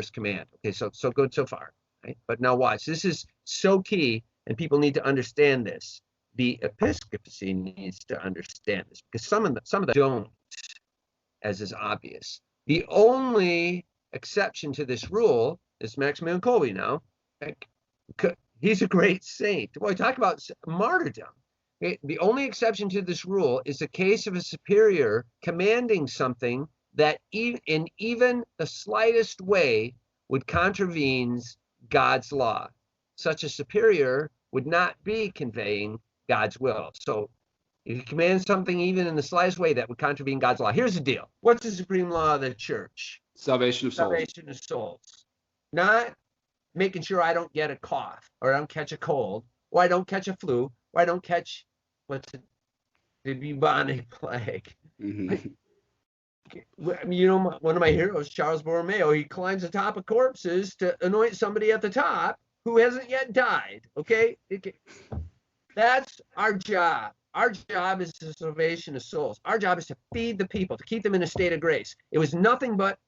command. Okay, so good so far, right? But now watch. This is so key, and people need to understand this. The episcopacy needs to understand this because some of them don't, as is obvious. The only exception to this rule is Maximilian Kolbe now. He's a great saint. Boy, talk about martyrdom. Okay? The only exception to this rule is the case of a superior commanding something that in even the slightest way would contravene God's law. Such a superior would not be conveying God's will. So if you command something even in the slightest way that would contravene God's law, here's the deal. What's the supreme law of the church? Salvation of souls. Salvation of souls. Not making sure I don't get a cough, or I don't catch a cold, or I don't catch a flu, or I don't catch the bubonic plague. Mm-hmm. You know, one of my heroes, Charles Borromeo, he climbs atop of corpses to anoint somebody at the top who hasn't yet died. Okay? That's our job. Our job is the salvation of souls. Our job is to feed the people, to keep them in a state of grace. It was nothing but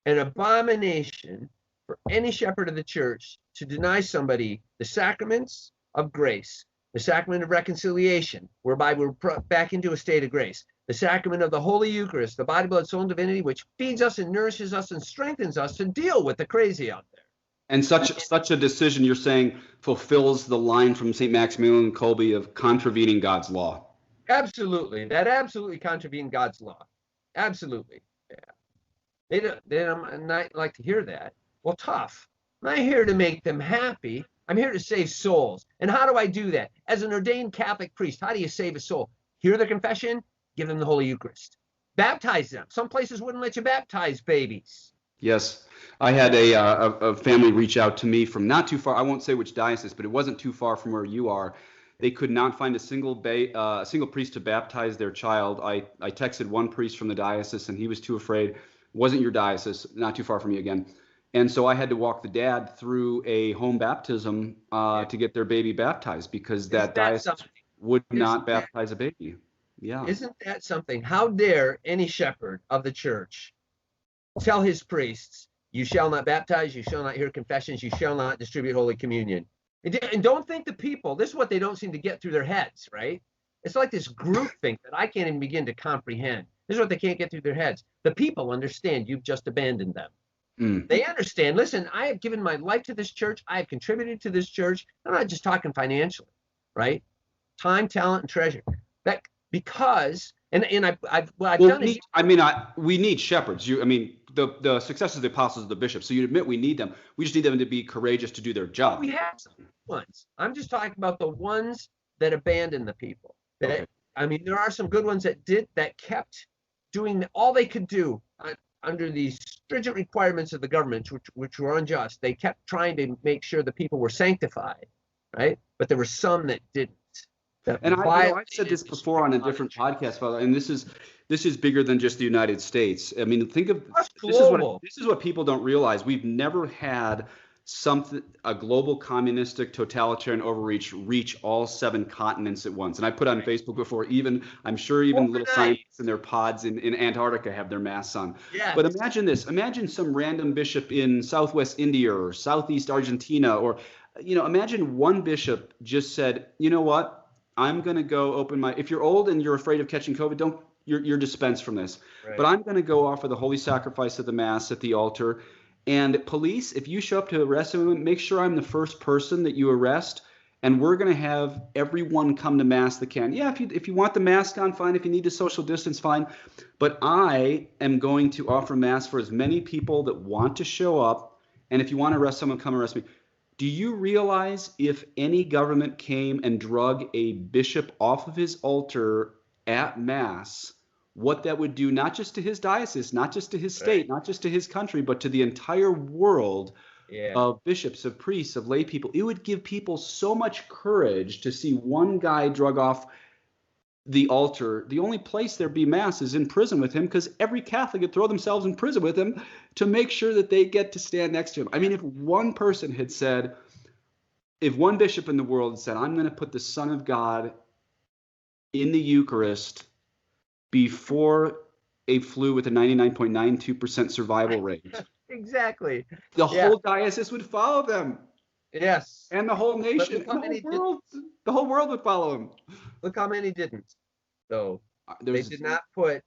an abomination for any shepherd of the church to deny somebody the sacraments of grace, the sacrament of reconciliation, whereby we're brought back into a state of grace, the sacrament of the Holy Eucharist, the body, blood, soul, and divinity, which feeds us and nourishes us and strengthens us to deal with the crazy out there. And such a decision, you're saying, fulfills the line from St. Maximilian Kolbe of contravening God's law. Absolutely. That absolutely contravened God's law. Absolutely. Yeah. They don't not like to hear that. Well, tough. I'm not here to make them happy. I'm here to save souls. And how do I do that? As an ordained Catholic priest, how do you save a soul? Hear the confession, give them the Holy Eucharist. Baptize them. Some places wouldn't let you baptize babies. Yes. I had a family reach out to me from not too far. I won't say which diocese, but it wasn't too far from where you are. They could not find a single priest to baptize their child. I texted one priest from the diocese, and he was too afraid. It wasn't your diocese, not too far from you again. And so I had to walk the dad through a home baptism to get their baby baptized because that diocese would not baptize a baby. Yeah. Isn't that something? How dare any shepherd of the church tell his priests, you shall not baptize, you shall not hear confessions, you shall not distribute Holy Communion. And don't think the people, this is what they don't seem to get through their heads, right? It's like this group think that I can't even begin to comprehend. This is what they can't get through their heads. The people understand you've just abandoned them. They understand, listen, I have given my life to this church. I have contributed to this church. I'm not just talking financially, right? Time, talent, and treasure. That because, we need shepherds. The successors of the apostles are the bishops. So you admit we need them. We just need them to be courageous to do their job. We have some ones. I'm just talking about the ones that abandon the people. There are some good ones that kept doing all they could do under these stringent requirements of the government, which were unjust. They kept trying to make sure the people were sanctified, right? But there were some that didn't. And I've said this before on a different podcast, Father, and this is bigger than just the United States. I mean, think of this is what people don't realize. We've never had a global communistic totalitarian overreach reach all 7 continents at once. And I put on Facebook before, I'm sure little scientists in their pods in Antarctica have their masks on. Yes. But imagine this. Imagine some random bishop in Southwest India or Southeast Argentina, or, imagine one bishop just said, you know what? I'm going to go if you're old and you're afraid of catching COVID, you're dispensed from this. Right. But I'm going to go offer the holy sacrifice of the Mass at the altar. And police, if you show up to arrest someone, make sure I'm the first person that you arrest. And we're going to have everyone come to Mass that can. Yeah, if you want the mask on, fine. If you need to social distance, fine. But I am going to offer Mass for as many people that want to show up. And if you want to arrest someone, come arrest me. Do you realize if any government came and drug a bishop off of his altar at Mass, what that would do not just to his diocese, not just to his state, not just to his country, but to the entire world of bishops, of priests, of lay people? It would give people so much courage to see one guy drug off the altar. The only place there'd be Mass is in prison with him, because every Catholic would throw themselves in prison with him to make sure that they get to stand next to him. I mean, if one bishop in the world had said, I'm going to put the Son of God in the Eucharist before a flu with a 99.92% survival rate, Exactly. The whole diocese would follow them. Yes. And the whole nation, the whole world would follow him. Look how many didn't, though. They did not put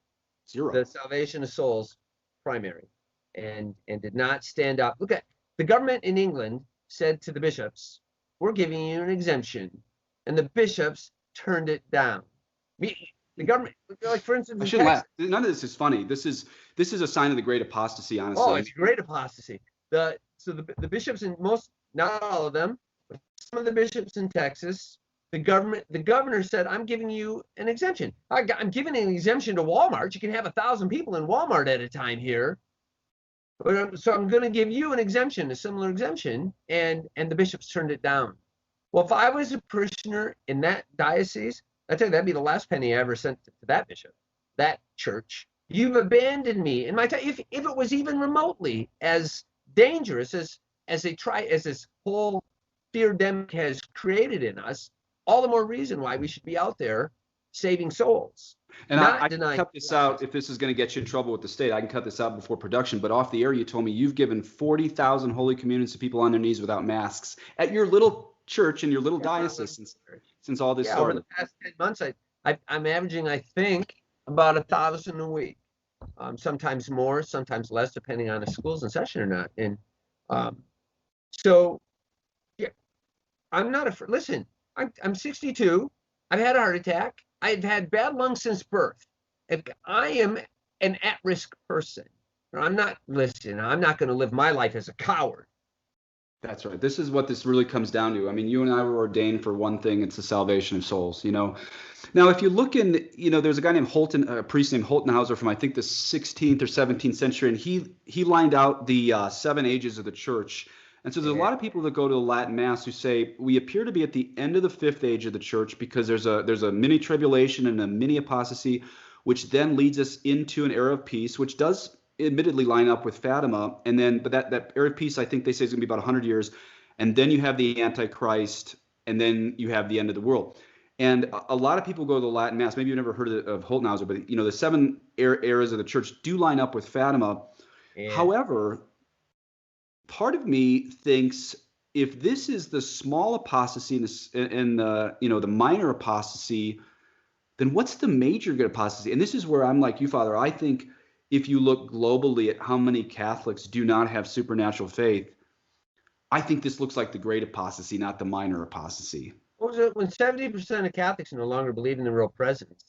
zero. The salvation of souls primary, and did not stand up. Look at the government in England said to the bishops, "We're giving you an exemption," and the bishops turned it down. The government, like for instance, I shouldn't laugh. None of this is funny. This is a sign of the great apostasy, honestly. Oh, it's great apostasy. The bishops in most, not all of them, but some of the bishops in Texas, the governor said, "I'm giving you an exemption. I'm giving an exemption to Walmart. You can have 1,000 people in Walmart at a time here. So I'm going to give you an exemption, a similar exemption," and the bishops turned it down. Well, if I was a parishioner in that diocese, I tell you, that'd be the last penny I ever sent to that bishop, that church. You've abandoned me. And if it was even remotely as dangerous as this whole fear-demic has created in us, all the more reason why we should be out there saving souls. And I can cut this out if this is going to get you in trouble with the state. I can cut this out before production. But off the air, you told me you've given 40,000 Holy Communions to people on their knees without masks at your little church in your little diocese since all this started. Over the past 10 months, I'm averaging, I think, about 1,000 a week. Sometimes more, sometimes less, depending on if school's in session or not. And so, yeah, I'm not afraid. Listen, I'm 62. I've had a heart attack. I've had bad lungs since birth. I am an at-risk person. I'm not going to live my life as a coward. That's right. This is what this really comes down to. I mean, you and I were ordained for one thing. It's the salvation of souls, Now, if you look in, there's a guy named a priest named Holtenhauser from, I think, the 16th or 17th century, and he lined out the 7 ages of the church. And so there's a lot of people that go to the Latin Mass who say we appear to be at the end of the 5th age of the church because there's a mini tribulation and a mini apostasy, which then leads us into an era of peace, which does admittedly line up with Fatima. And then, but that era of peace, I think they say is going to be about 100 years. And then you have the Antichrist, and then you have the end of the world. And a lot of people go to the Latin Mass. Maybe you've never heard of Holtenhauser, but the 7 eras of the church do line up with Fatima. Yeah. However, part of me thinks if this is the small apostasy and the minor apostasy, then what's the major good apostasy? And this is where I'm like you, Father. I think if you look globally at how many Catholics do not have supernatural faith, I think this looks like the great apostasy, not the minor apostasy. What was it when 70% of Catholics no longer believe in the real presence?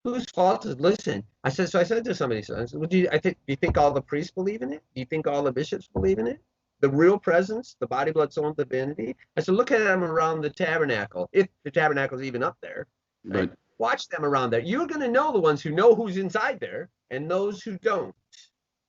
Whose fault is? Listen, I said to somebody, do you think all the priests believe in it? Do you think all the bishops believe in it? The real presence, the body, blood, soul, and divinity. I said, look at them around the tabernacle, if the tabernacle is even up there. Right? Watch them around there. You're going to know the ones who know who's inside there and those who don't.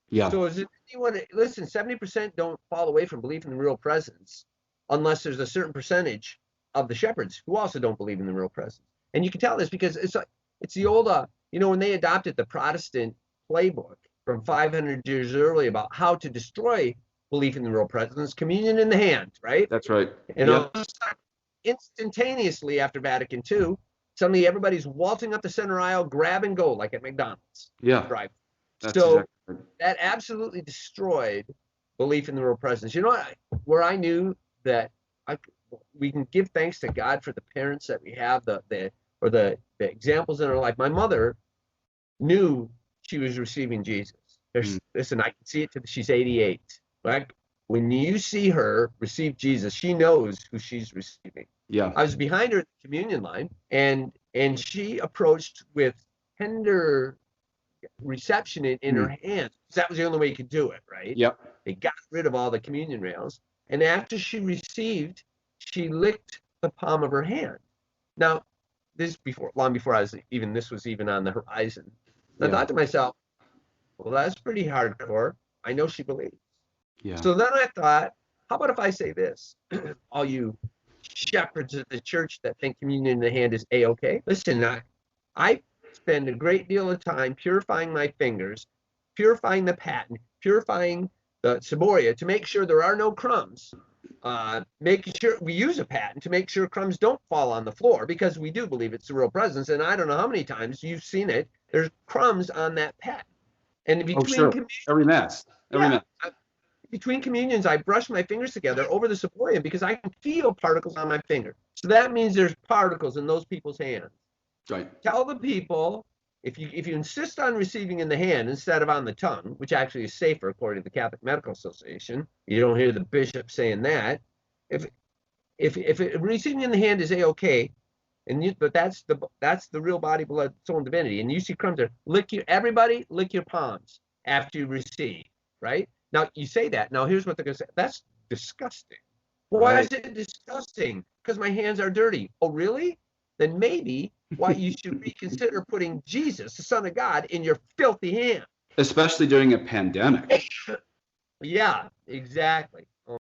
Yeah. So is it anyone? Listen, 70% don't fall away from believing in the real presence unless there's a certain percentage of the shepherds who also don't believe in the real presence. And you can tell this because it's the old, when they adopted the Protestant playbook from 500 years early about how to destroy belief in the real presence, communion in the hand, right? That's right. And instantaneously after Vatican II, suddenly everybody's waltzing up the center aisle, grab and go like at McDonald's. Yeah. Right. That's so exactly right. That absolutely destroyed belief in the real presence. You know what? Where I knew that we can give thanks to God for the parents that we have, the examples in our life. My mother knew she was receiving Jesus. Listen, I can see it she's 88. Right? When you see her receive Jesus, she knows who she's receiving. Yeah. I was behind her at the communion line, and she approached with tender reception in her hands. That was the only way you could do it, right? Yep. They got rid of all the communion rails. And after she received, she licked the palm of her hand. Now, long before this was even on the horizon. I thought to myself, well, that's pretty hardcore. I know she believes. Yeah. So then I thought, how about if I say this? All you shepherds of the church that think communion in the hand is A-okay. Listen, I spend a great deal of time purifying my fingers, purifying the paten, purifying the ciboria to make sure there are no crumbs, making sure we use a paten to make sure crumbs don't fall on the floor, because we do believe it's the real presence. And I don't know how many times you've seen it. There's crumbs on that paten. And between every mass. between communions, I brush my fingers together over the ciborium because I can feel particles on my finger. So that means there's particles in those people's hands. Right. Tell the people, if you insist on receiving in the hand instead of on the tongue, which actually is safer according to the Catholic Medical Association, you don't hear the bishop saying that. If receiving in the hand is a-okay, but that's the real body, blood, soul, and divinity. And you see crumbs there. Everybody lick your palms after you receive, right? Now you say that. Now here's what they're gonna say. That's disgusting. Why is it disgusting? Because my hands are dirty. Oh, really? Then maybe why you should reconsider putting Jesus, the Son of God, in your filthy hand. Especially during a pandemic. Yeah, exactly.